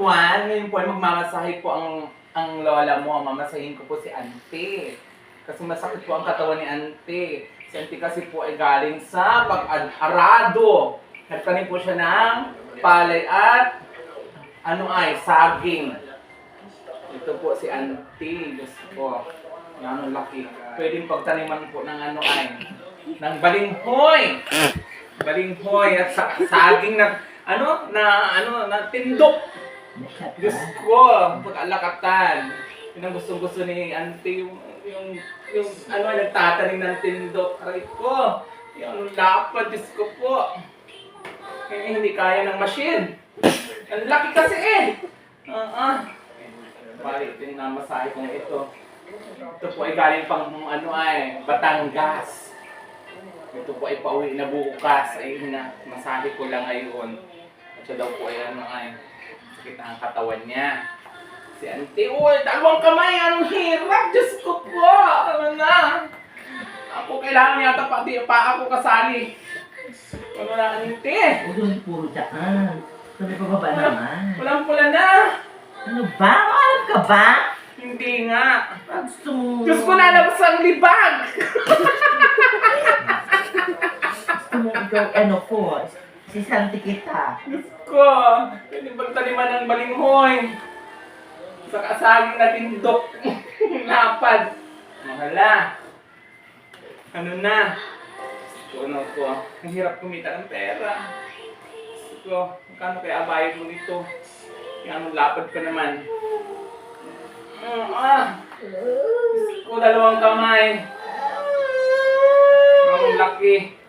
Juan, ngayon po ay magmamasahe po ang lola mo. Mamasahin ko po si Auntie. Kasi masakit po ang katawan ni Auntie. Si Auntie kasi po ay galing sa pag-arado. Nagtanim po siya ng palay at saging. Ito po si Auntie. Diyos ko. Yan ang laki. Pwedeng pagtaniman po ng ng balinghoy. Balinghoy at saging na tindok. Diyos ko, pag-alakatan. Yun ang gusto ni Auntie, yung nagtatanim ng tindok. Aray ko, yung lapad, Diyos ko po. Hindi kaya ng machine. Ang laki kasi eh. Balik din na masahe kong ito. Ito po ay galing pang Batangas. Ito po ay pauwi na bukas. Ay masahe ko lang ngayon. At siya daw po ay sakit na ang katawan niya. Si Auntie, dalawang kamay, anong hirap, Diyos ko po. Ano na? Ako kailangan yata pa ako kasali. Ano na, Auntie? Huwag yung puro dyan. Sabi ko ba naman? Walang pula na. Ano ba? Maalam ka ba? Hindi nga. Gusto mo... Diyos ko nalabas ang libag. Gusto mo ikaw, si Santi kita. Diyos ko, pwede bang taniman ng balinghoy? Sa kasaging na tindok. Lapad. Mahala. Ano na? Ano ko? Ang hirap kumita ng pera. Diyos ko, magkano kaya bayad mo nito? Yung lapad pa naman. Diyos ko, dalawang kamay. Ang laki.